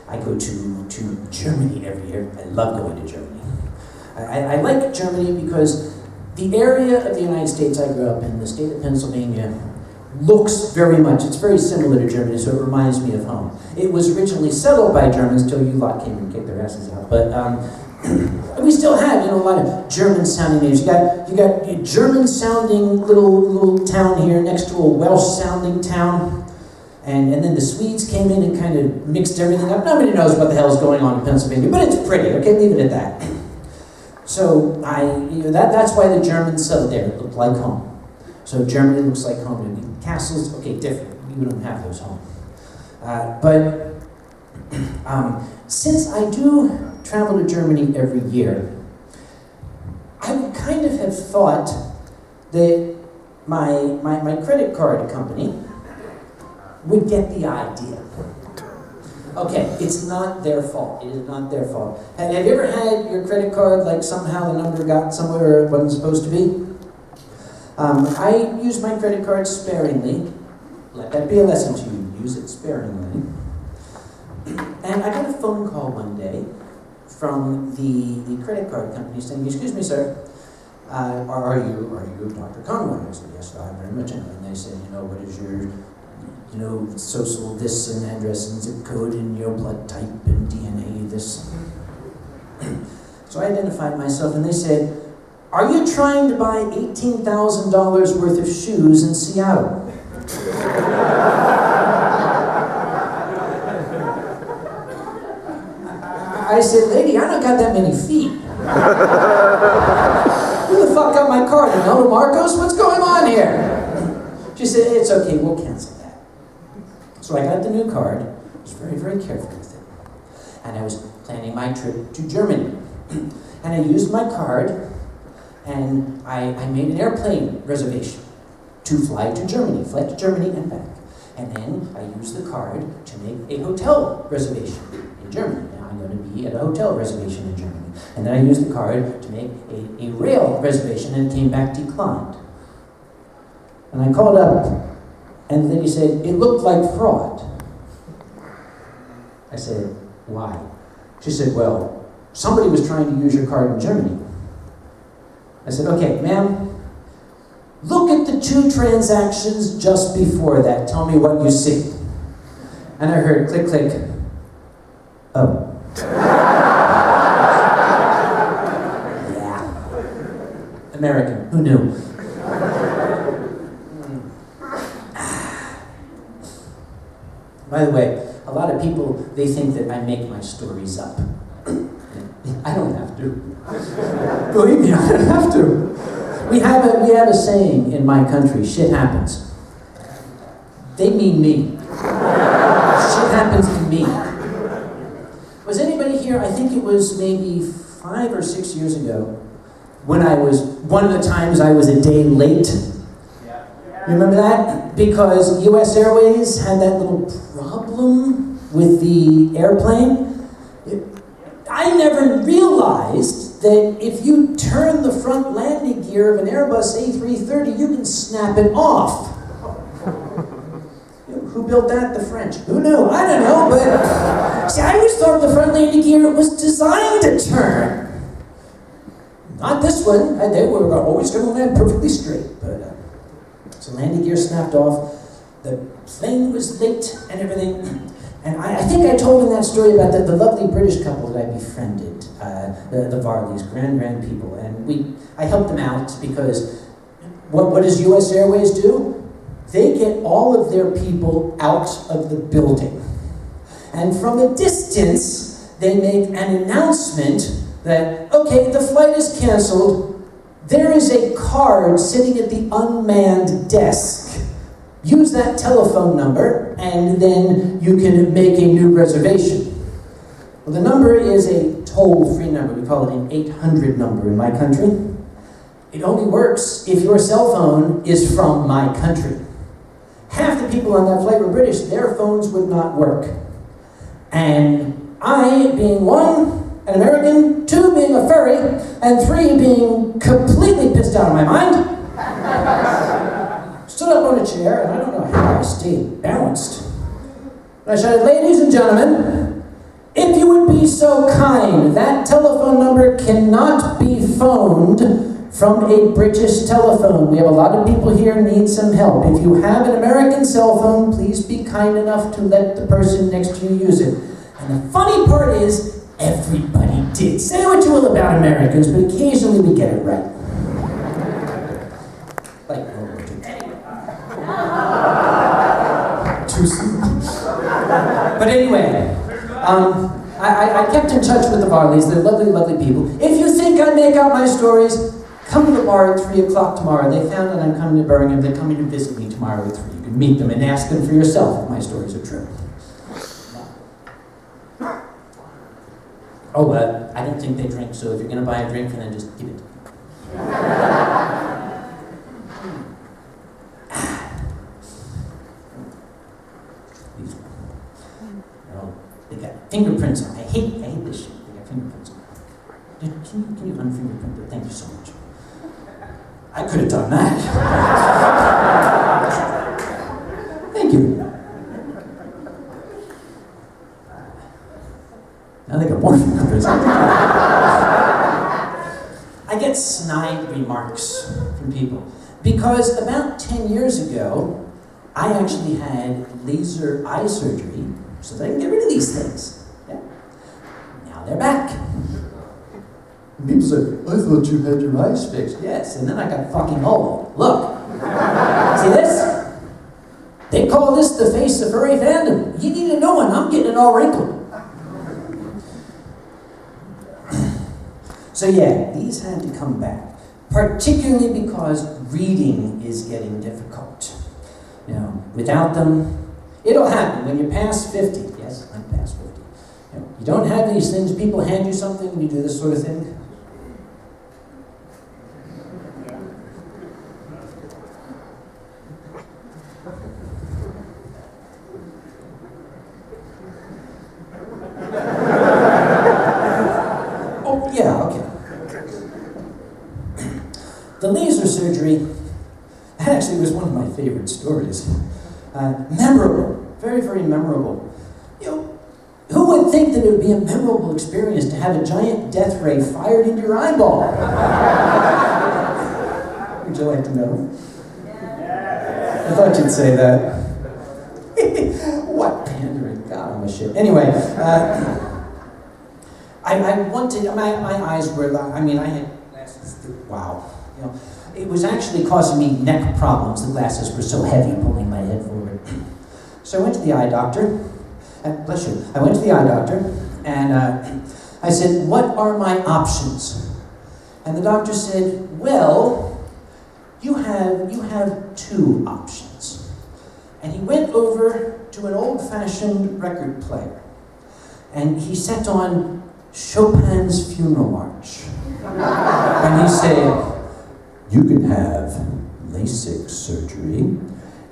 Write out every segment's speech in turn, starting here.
I go to Germany every year. I love going to Germany. I like Germany because the area of the United States I grew up in, the state of Pennsylvania, looks very much, it's very similar to Germany, so it reminds me of home. It was originally settled by Germans until you lot came and kicked their asses out. But we still have, a lot of German-sounding names. You got a German-sounding little town here next to a Welsh-sounding town. And then the Swedes came in and kind of mixed everything up. Nobody knows what the hell is going on in Pennsylvania, but it's pretty, okay? Leave it at that. So that's why the Germans settled there. It looked like home. So Germany looks like home to me. Castles, okay, different. We don't have those home. But since I do travel to Germany every year, I would kind of have thought that my credit card company would get the idea. Okay, it's not their fault. It is not their fault. Have you ever had your credit card, like somehow the number got somewhere it wasn't supposed to be? I use my credit card sparingly. Let that be a lesson to you. Use it sparingly. And I got a phone call one day from the credit card company saying, "Excuse me, sir, are you Dr. Conway?" I said, "Yes, I very much am." And they said, "What is your social this and address and zip code and your blood type and DNA this." So I identified myself and they said, "Are you trying to buy $18,000 worth of shoes in Seattle?" I said, "Lady, I don't got that many feet." Who the fuck got my card? Marcos? What's going on here? She said, "It's okay, we'll cancel that." So I got the new card. I was very, very careful with it. And I was planning my trip to Germany. And I used my card, and I made an airplane reservation to fly to Germany and back. And then I used the card to make a hotel reservation in Germany. Now I'm going to be at a hotel reservation in Germany. And then I used the card to make a rail reservation, and it came back declined. And I called up, and the lady said, "It looked like fraud." I said, "Why?" She said, "Well, somebody was trying to use your card in Germany." I said, "Okay, ma'am, look at the 2 transactions just before that. Tell me what you see." And I heard click, click. Oh. Yeah. American, who knew? By the way, a lot of people, they think that I make my stories up. I don't have to. Believe me, I don't have to. We have a saying in my country, shit happens. They mean me. Shit happens to me. Was anybody here, I think it was maybe 5 or 6 years ago, when one of the times I was a day late. You remember that? Because US Airways had that little problem with the airplane. I never realized that if you turn the front landing gear of an Airbus A330, you can snap it off. Who built that? The French. Who knew? I don't know, but see, I always thought the front landing gear was designed to turn. Not this one. They were always going to land perfectly straight, but so landing gear snapped off. The plane was late and everything. And I think I told him that story about the lovely British couple that I befriended, the Varleys, grand people. And I helped them out because what does US Airways do? They get all of their people out of the building. And from a distance, they make an announcement that, okay, the flight is canceled. There is a card sitting at the unmanned desk. Use that telephone number, and then you can make a new reservation. Well, the number is a toll-free number. We call it an 800 number in my country. It only works if your cell phone is from my country. Half the people on that flight were British. Their phones would not work. And I, being 1, an American, 2, being a furry, and 3, being completely pissed out of my mind, stood up on a chair, and I don't know how I stayed balanced. I shouted, ladies and gentlemen, if you would be so kind, that telephone number cannot be phoned from a British telephone. We have a lot of people here who need some help. If you have an American cell phone, please be kind enough to let the person next to you use it. And the funny part is, everybody did. Say what you will about Americans, but occasionally we get it right. Like World War II. Too soon. But anyway, I kept in touch with the Varleys. They're lovely, lovely people. If you think I make up my stories, come to the bar at 3 o'clock tomorrow. They found that I'm coming to Birmingham. They're coming to visit me tomorrow at 3. You can meet them and ask them for yourself if my stories are true. Oh, I don't think they drink, so if you're going to buy a drink for them, just give it to me. These they got fingerprints on. I hate this shit. They got fingerprints on. Can you unfingerprint it? Thank you so much. I could have done that. Thank you. Now they got more fingerprints. I get snide remarks from people because about 10 years ago, I actually had laser eye surgery so that I can get rid of these things. Yeah. Now they're back. And people say, I thought you had your eyes fixed. Yes, and then I got fucking old. Look. See this? They call this the face of furry fandom. You need a new one. I'm getting it all wrinkled. So yeah, these had to come back, particularly because reading is getting difficult. You know, without them, it'll happen when you're past 50. Yes, I'm past 50. You don't have these things, people hand you something and you do this sort of thing. Oh, yeah, okay. The laser surgery, that actually was one of my favorite stories. Memorable, very, very memorable. You know, who would think that it would be a memorable experience to have a giant death ray fired into your eyeball? Would you like to know? I thought you'd say that. What pandering? God, I'm a shit. Anyway, I wanted, my eyes were, I had glasses, wow. You know, it was actually causing me neck problems. The glasses were so heavy, pulling my head forward. So I went to the eye doctor, bless you, I went to the eye doctor, and I said, what are my options? And the doctor said, well, you have 2 options. And he went over to an old-fashioned record player, and he set on Chopin's Funeral March. And he said, you can have LASIK surgery,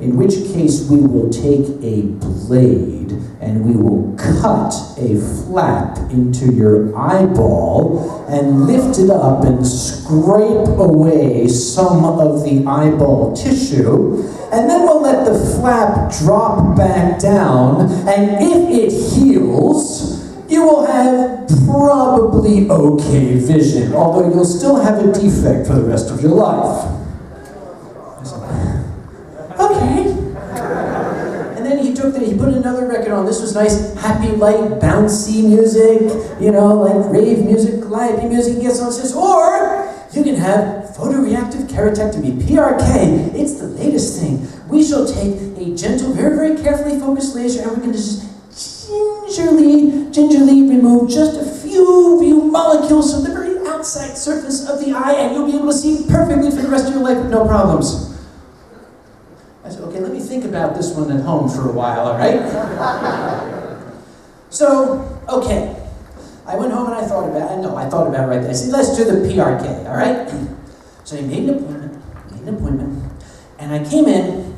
in which case we will take a blade and we will cut a flap into your eyeball and lift it up and scrape away some of the eyeball tissue, and then we'll let the flap drop back down, and if it heals, you will have probably okay vision, although you'll still have a defect for the rest of your life. I said, okay. And then he put another record on. This was nice, happy, light, bouncy music, you know, like rave music, calliope music. He gets on and says, or you can have photoreactive keratectomy, PRK. It's the latest thing. We shall take a gentle, very, very carefully focused laser, and we can just gingerly remove just a few molecules from the very outside surface of the eye, and you'll be able to see perfectly for the rest of your life with no problems. I said, okay, let me think about this one at home for a while, all right? So, okay. I went home and I thought about it. No, I thought about it right there. I said, let's do the PRK, all right? So I made an appointment, and I came in.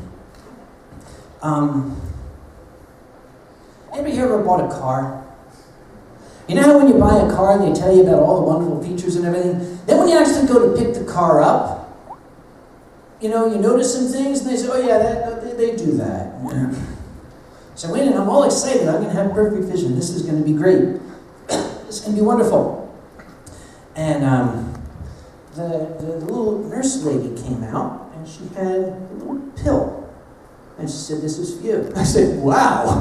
Anybody here ever bought a car? You know how when you buy a car, they tell you about all the wonderful features and everything? Then when you actually go to pick the car up, you know, you notice some things, and they say, oh yeah, they do that. Yeah. So I went in, I'm all excited. I'm going to have perfect vision. This is going to be great. This is going to be wonderful. And the little nurse lady came out, and she had a little pill. And she said, "This is for you." I said, "Wow,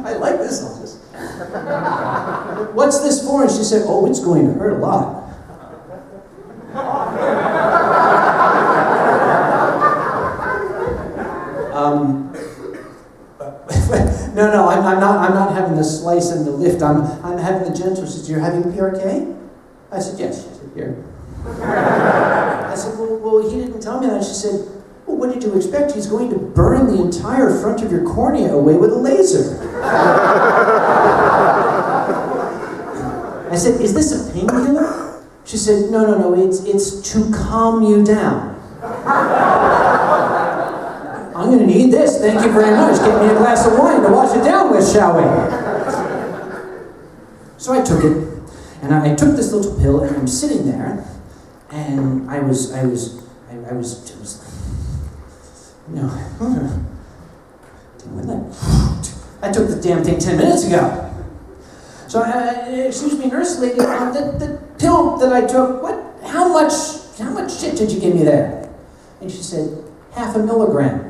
I like this office." "What's this for?" And she said, "Oh, it's going to hurt a lot." No, I'm not having the slice and the lift. I'm having the gentle. She said, "You're having PRK?" I said, "Yes." She said, "Here." I said, well, he didn't tell me that. She said, "Well, what did you expect? He's going to burn the entire front of your cornea away with a laser." I said, "Is this a painkiller?" She said, No, it's to calm you down." "I'm going to need this. Thank you very much. Get me a glass of wine to wash it down with, shall we?" So I took it, and I took this little pill, and I'm sitting there, and I was I took the damn thing 10 minutes ago. So, excuse me, nurse lady, the pill that I took, how much shit did you give me there? And she said, 0.5 milligram.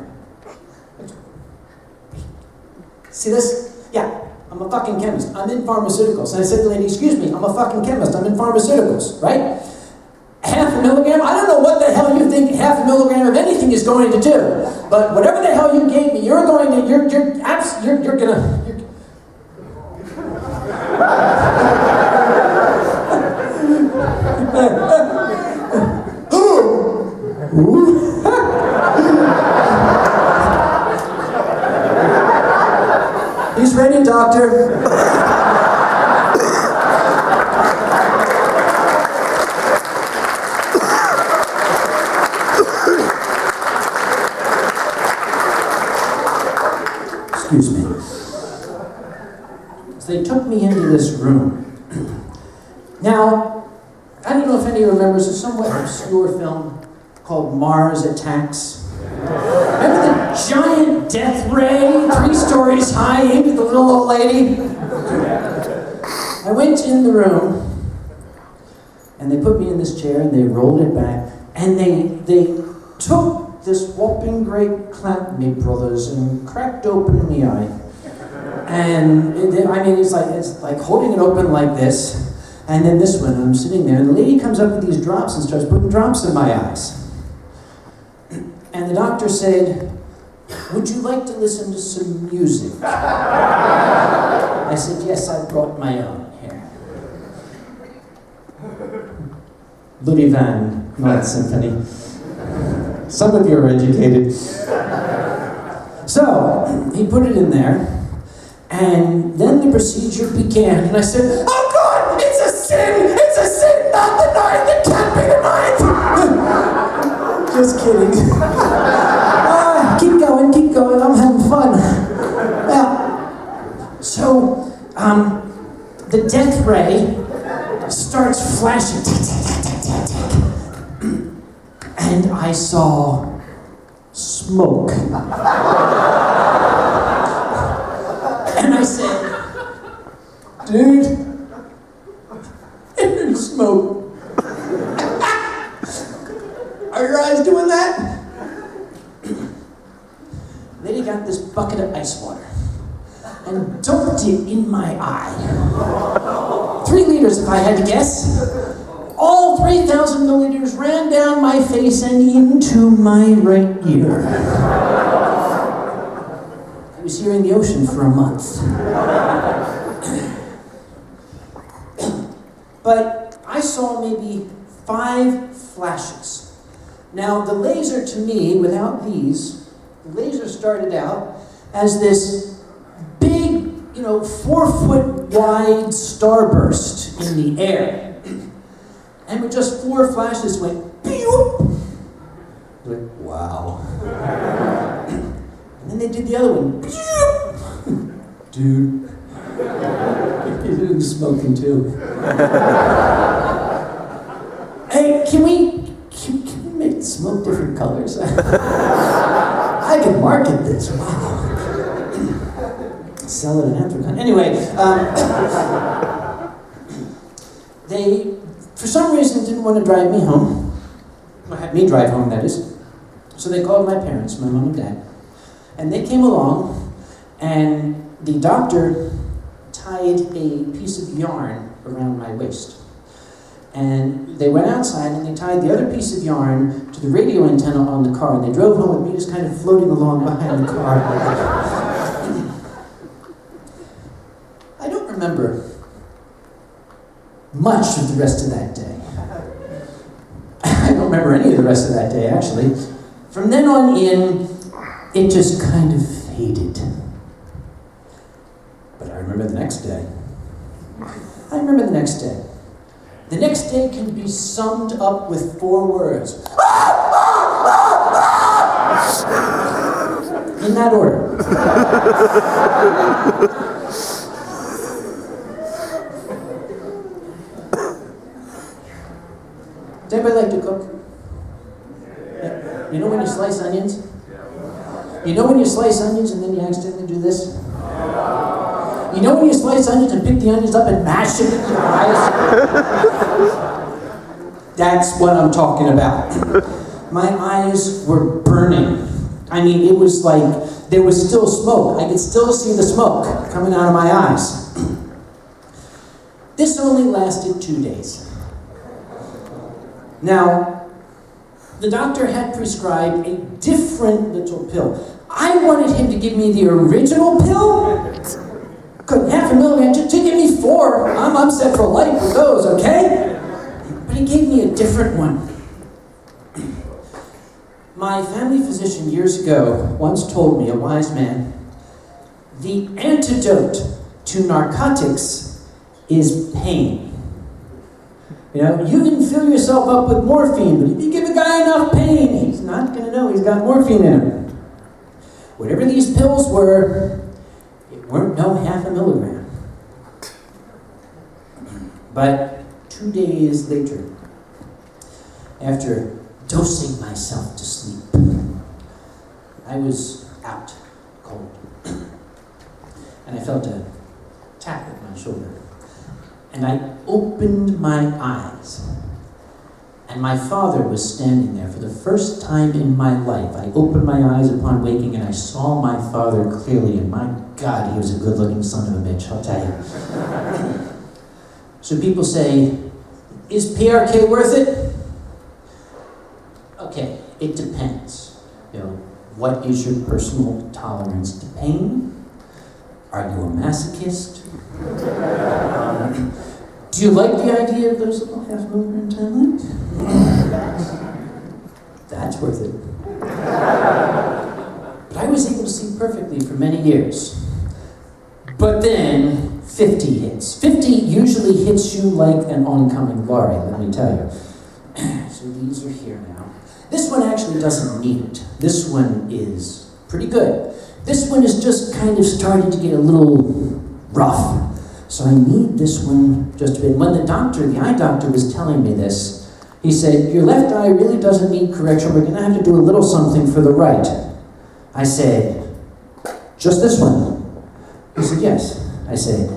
See this? Yeah, I'm a fucking chemist. I'm in pharmaceuticals. And I said to the lady, "Excuse me, I'm a fucking chemist. I'm in pharmaceuticals," right? 0.5 milligram? I don't know what the hell you think 0.5 milligram of anything is going to do. But whatever the hell you gave me, you're gonna. He's ready, doctor. Excuse me. So they took me into this room. Now, I don't know if any of you remembers a somewhat obscure film called Mars Attacks. Remember the giant death ray, 3 stories high, aimed at the little old lady? I went in the room, and they put me in this chair, and they rolled it back, and they took this whopping great clamp, me brothers, and cracked open me eye. And it's like holding it open like this, and then this one, I'm sitting there, and the lady comes up with these drops and starts putting drops in my eyes. And the doctor said, "Would you like to listen to some music?" I said, "Yes, I brought my own here." Ludwig van Ninth Symphony. Some of you are educated. So, he put it in there, and then the procedure began, and I said, "Oh God, it's a sin! It's a sin, not the ninth! It can't be the ninth!" Just kidding. Keep going, I'm having fun. Yeah. So, the death ray starts flashing, and I saw smoke. And I said, "Dude, there's smoke." Are your eyes doing that? Lady got this bucket of ice water and dumped it in my eye. 3 liters, if I had to guess. All 3,000 milliliters ran down my face and into my right ear. I was here in the ocean for a month. But I saw maybe 5 flashes. Now, the laser to me, without these, the laser started out as this big, 4-foot wide starburst in the air. And with just 4 flashes went, pew! Like, wow. And then they did the other one, pew! Dude. You're doing smoking too. Hey, can we make the smoke different colors? I can market this, wow. Sell it at Africa. Anyway, they, for some reason, didn't want to drive me home. Had me drive home, that is. So they called my parents, my mom and dad, and they came along, and the doctor tied a piece of yarn around my waist. And they went outside and they tied the other piece of yarn to the radio antenna on the car, and they drove home with me just kind of floating along behind the car. I don't remember much of the rest of that day. I don't remember any of the rest of that day, actually. From then on in, it just kind of faded. But I remember the next day. The next day can be summed up with 4 words. In that order. Does anybody like to cook? Yeah. You know when you slice onions? You know when you slice onions and then you accidentally do this? You know when you slice onions and pick the onions up and mash them with your eyes? That's what I'm talking about. My eyes were burning. I mean, it was like there was still smoke. I could still see the smoke coming out of my eyes. This only lasted 2 days. Now, the doctor had prescribed a different little pill. I wanted him to give me the original pill. Couldn't half a milligram, to give me 4. I'm set for life with those, okay? But he gave me a different one. My family physician years ago once told me, a wise man, the antidote to narcotics is pain. You know, you can fill yourself up with morphine, but if you give a guy enough pain, he's not going to know he's got morphine in him. Whatever these pills were, it weren't no half a milligram. But 2 days later, after dosing myself to sleep, I was out cold. And I felt a tap at my shoulder. And I opened my eyes. And my father was standing there for the first time in my life. I opened my eyes upon waking and I saw my father clearly. And my God, he was a good-looking son of a bitch, I'll tell you. So people say, is PRK worth it? Okay, it depends. You know, what is your personal tolerance to pain? Are you a masochist? Do you like the idea of those little half milligram timelines? That's worth it. But I was able to see perfectly for many years. But then 50 hits. 50 usually hits you like an oncoming lorry, let me tell you. So these are here now. This one actually doesn't need it. This one is pretty good. This one is just kind of starting to get a little rough. So I need this one just a bit. When the eye doctor was telling me this, he said, your left eye really doesn't need correction. We're going to have to do a little something for the right. I said, just this one? He said, yes. I said,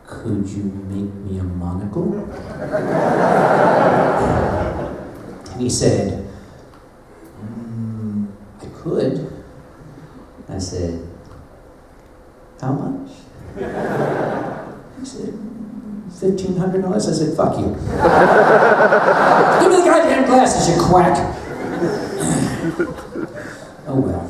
could you make me a monocle? And he said, I could. I said, how much? He said, $1,500. I said, fuck you. Give me the goddamn glasses, you quack. Oh well.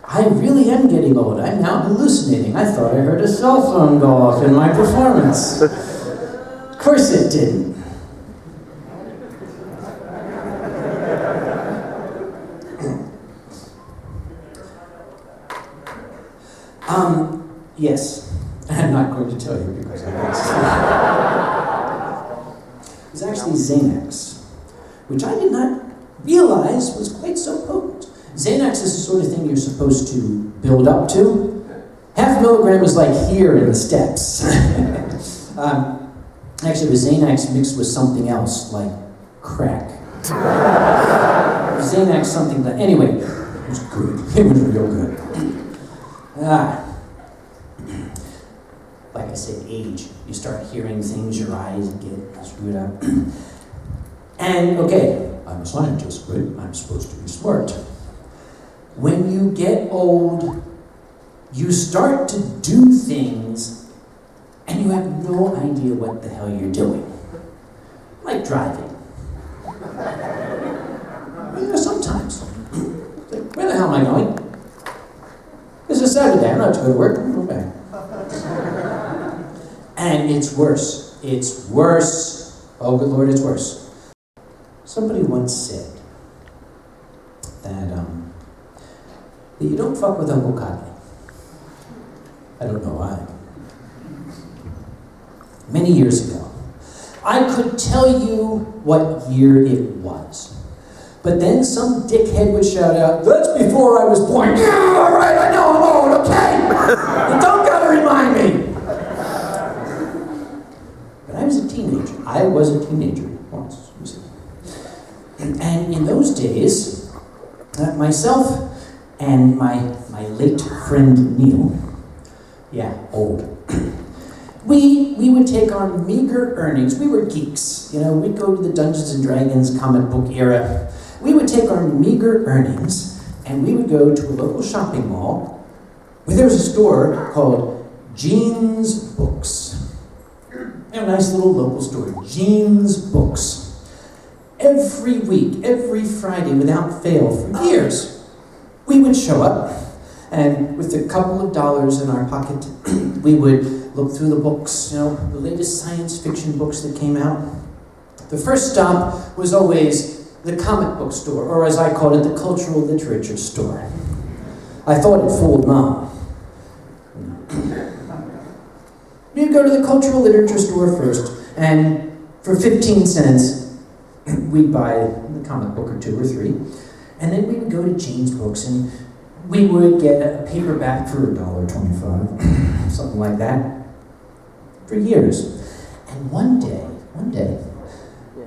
I really am getting old. I'm now hallucinating. I thought I heard a cell phone go off in my performance. Of course it didn't. Yes. I'm not going to tell you because I guess. It was actually Xanax, which I did not realize was quite so potent. Xanax is the sort of thing you're supposed to build up to. Half a milligram is like here in the steps. Actually, it was Xanax mixed with something else, like crack. Xanax something that, anyway, it was good. It was real good. Like I said, age. You start hearing things, your eyes get screwed up. And, okay, I'm a scientist, but I'm supposed to be smart. When you get old, you start to do things and you have no idea what the hell you're doing. Like driving. Yeah, sometimes. Like, where the hell am I going? This is Saturday, I'm not to go to work, I'm going back. And it's worse. It's worse. Oh, good Lord, it's worse. Somebody once said that you don't fuck with Uncle Kage. I don't know why. Many years ago, I could tell you what year it was. But then some dickhead would shout out, "That's before I was born." Yeah, all right, I know I'm old, okay? You don't gotta remind me. But I was a teenager. I was a teenager once, you see. And in those days, myself and my late friend Neil, yeah, old, we would take our meager earnings. We were geeks, you know, we'd go to the Dungeons and Dragons comic book era. We would take our meager earnings and we would go to a local shopping mall where there was a store called Jean's Books. A nice little local store, Jean's Books. Every week, every Friday, without fail, for years, we would show up, and with a couple of dollars in our pocket, we would look through the books, you know, the latest science fiction books that came out. The first stop was always the comic book store, or as I called it, the cultural literature store. I thought it fooled Mom. We'd go to the cultural literature store first, and for 15 cents, we'd buy a comic book or two or three, and then we would go to Jean's Books, and we would get a paperback for $1.25, something like that, for years. And one day,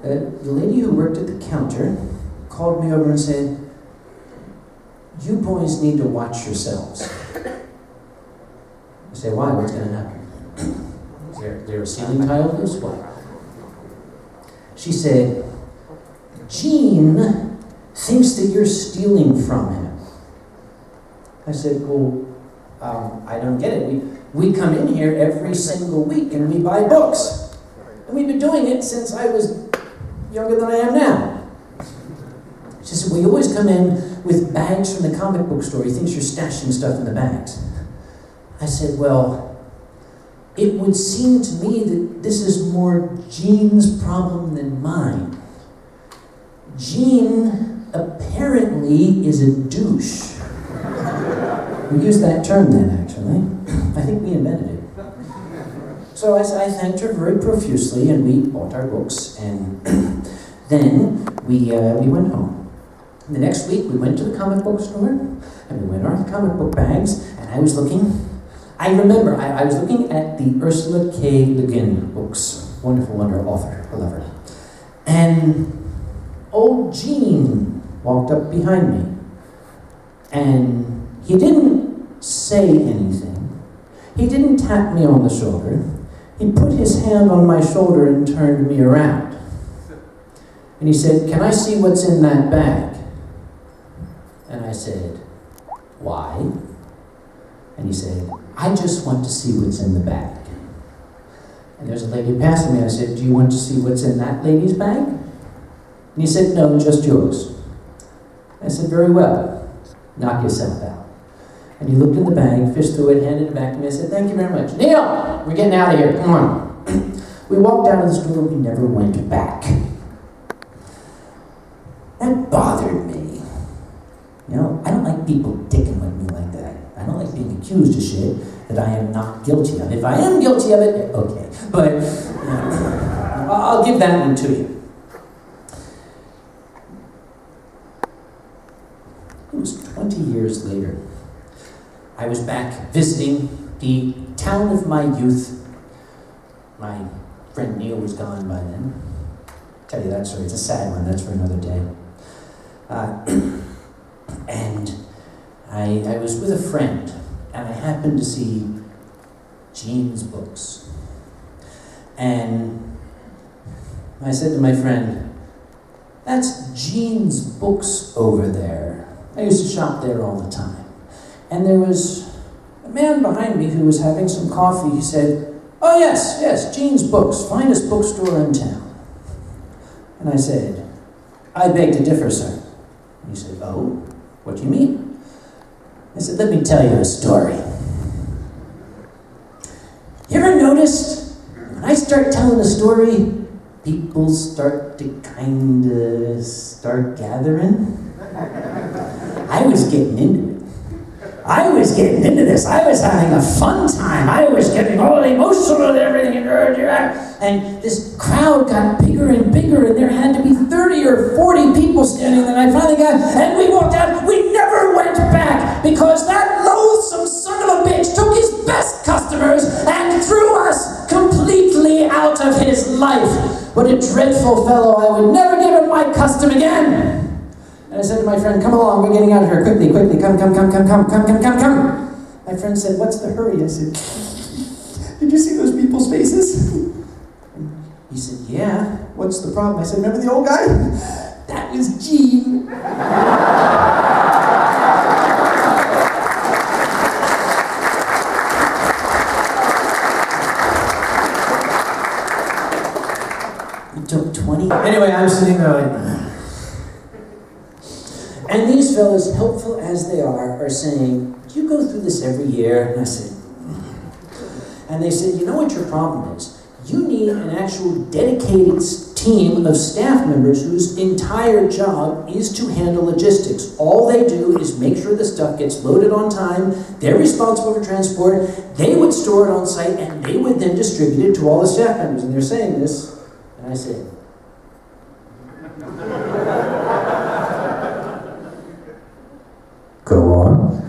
the lady who worked at the counter called me over and said, "You boys need to watch yourselves." I say, "Why? What's going to happen? Is there a ceiling tile loose? What?" She said, "Gene thinks that you're stealing from him." I said, "Well, I don't get it. We come in here every single week and we buy books. And we've been doing it since I was younger than I am now." She said, "Well, you always come in with bags from the comic book store. He thinks you're stashing stuff in the bags." I said, "Well, it would seem to me that this is more Gene's problem than mine. Gene apparently is a douche." We used that term then, actually. I think we invented it. So I thanked her very profusely, and we bought our books, and then we went home. And the next week, we went to the comic book store, and we went our comic book bags, and I was looking. I remember, I was looking at the Ursula K. Le Guin books. Wonderful author, I love her. And old Gene walked up behind me. And he didn't say anything. He didn't tap me on the shoulder. He put his hand on my shoulder and turned me around. And he said, "Can I see what's in that bag?" And I said, "Why?" And he said, "I just want to see what's in the bag." And there's a lady passing me. I said, "Do you want to see what's in that lady's bag?" And he said, "No, just yours." I said, "Very well. Knock yourself out." And he looked in the bag, fished through it, handed it back to me. I said, "Thank you very much. Neil, we're getting out of here. Come on." We walked out of the store. We never went back. That bothered me. You know, I don't like people dicking with me like that. I don't like being accused of shit that I am not guilty of. If I am guilty of it, okay. But you know, I'll give that one to you. It was 20 years later. I was back visiting the town of my youth. My friend Neil was gone by then. Tell you that story, it's a sad one, that's for another day. Uh, and I was with a friend, and I happened to see Gene's books. And I said to my friend, "That's Gene's books over there." I used to shop there all the time. And there was a man behind me who was having some coffee. He said, "Oh yes, Gene's books, finest bookstore in town." And I said, "I beg to differ, sir." And he said, "Oh, what do you mean?" I said, "Let me tell you a story. You ever noticed when I start telling a story, people start to start gathering?" I was getting into it. I was getting into this. I was having a fun time. I was getting all emotional and everything. And this crowd got bigger and bigger, and there had to be 30 or 40 people standing there. And I finally and we walked out. We never went back because that loathsome son of a bitch took his best customers and threw us completely out of his life. What a dreadful fellow. I would never give him my custom again. And I said to my friend, "Come along, we're getting out of here. Quickly, come. My friend said, "What's the hurry?" I said, "Did you see those people's faces?" And he said, "Yeah, what's the problem?" I said, "Remember the old guy? That was Gene." It took 20. Anyway, I'm sitting there like, and these fellas, helpful as they are saying, "Do you go through this every year?" And I said, and they said, "You know what your problem is? You need an actual dedicated team of staff members whose entire job is to handle logistics. All they do is make sure the stuff gets loaded on time. They're responsible for transport. They would store it on site, and they would then distribute it to all the staff members." And they're saying this, and I said, "Go on."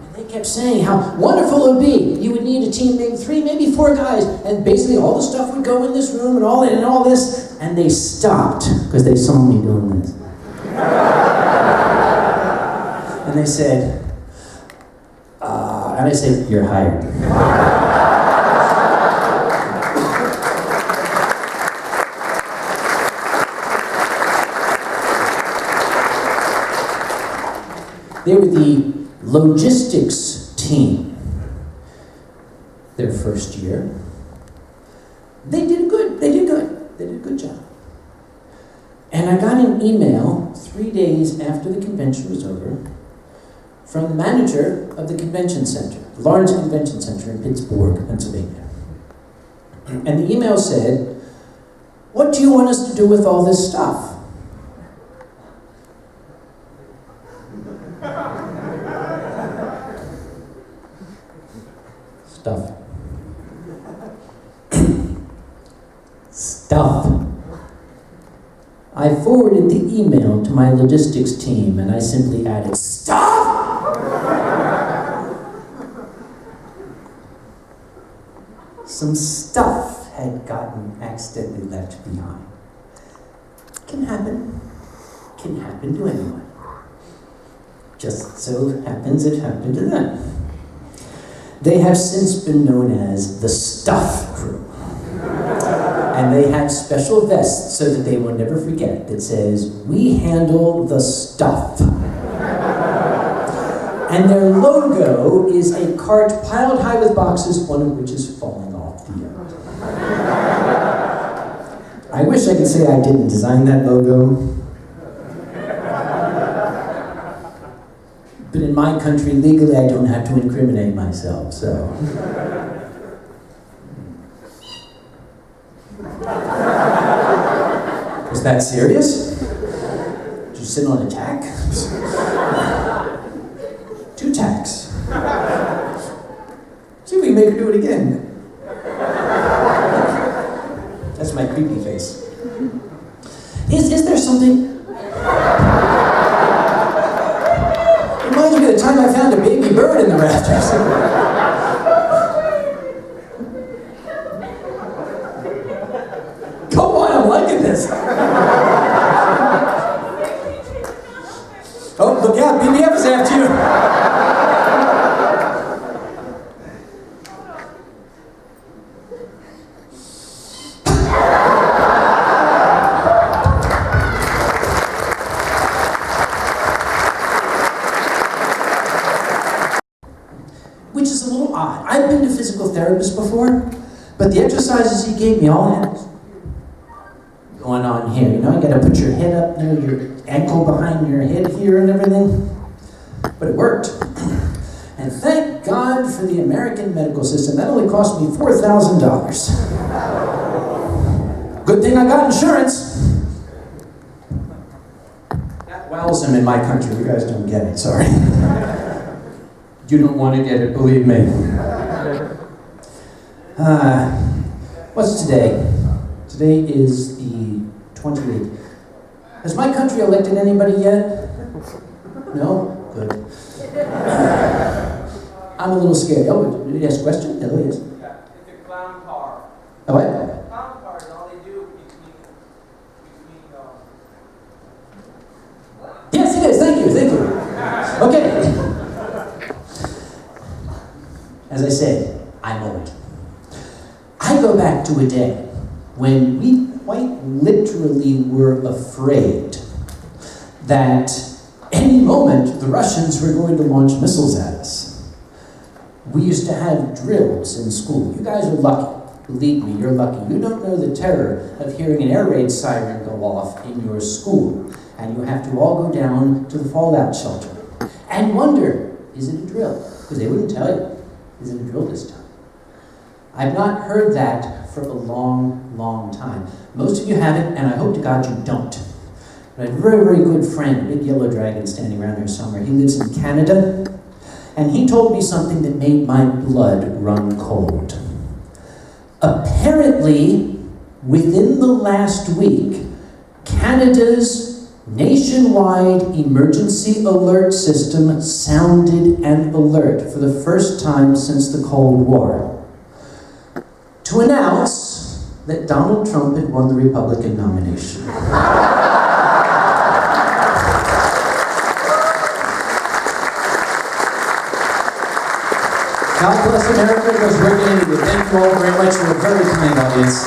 And they kept saying how wonderful it would be. You would need a team, maybe 3, maybe 4 guys, and basically all the stuff would go in this room and all this. And they stopped because they saw me doing this. And they said, and I said, "You're hired." They were the logistics team. Their first year. They did good. They did a good job. And I got an email 3 days after the convention was over from the manager of the convention center, the Lawrence Convention Center in Pittsburgh, Pennsylvania. And the email said, "What do you want us to do with all this stuff?" Stuff. Stuff. I forwarded the email to my logistics team and I simply added, "Stuff!" Some stuff had gotten accidentally left behind. Can happen. Can happen to anyone. Just so happens it happened to them. They have since been known as the Stuff Crew. And they have special vests so that they will never forget that says, "We handle the stuff." And their logo is a cart piled high with boxes, one of which is falling off the end. I wish I could say I didn't design that logo. But in my country, legally, I don't have to incriminate myself, so. Is that serious? Did you sit on a tack? 2 tacks. See if we can make her do it again. That's my creepy face. Is there something? Reminds me of the time I found a baby bird in the rafters. Go on I'm liking this. Oh, look out, BBF is after you. Which is a little odd. I've been to physical therapists before, but the exercises he gave me all had going on here. You know, you gotta put your head up, you know, your ankle behind your head here and everything. But it worked. And thank God for the American medical system. That only cost me $4,000. Good thing I got insurance. That wows them in my country. You guys don't get it, sorry. You don't want to get it, believe me. What's today? Today is the 28th. Has my country elected anybody yet? No? Good. I'm a little scared. Oh, did you ask a question? Hello, yes. It's a clown car. Oh, what? Clown cars, all they do between Yes, it is. Thank you. Okay. As I said, I'm old. I go back to a day when we quite literally were afraid that any moment the Russians were going to launch missiles at us. We used to have drills in school. You guys are lucky. Believe me, you're lucky. You don't know the terror of hearing an air raid siren go off in your school, and you have to all go down to the fallout shelter and wonder, is it a drill? Because they wouldn't tell you. Is it a drill this time? I've not heard that for a long, long time. Most of you haven't, and I hope to God you don't. But I have a very, very good friend, a big yellow dragon standing around here somewhere. He lives in Canada, and he told me something that made my blood run cold. Apparently, within the last week, Canada's nationwide emergency alert system sounded an alert for the first time since the Cold War to announce that Donald Trump had won the Republican nomination. God bless America. It was working. Thank you all very much for a very kind audience.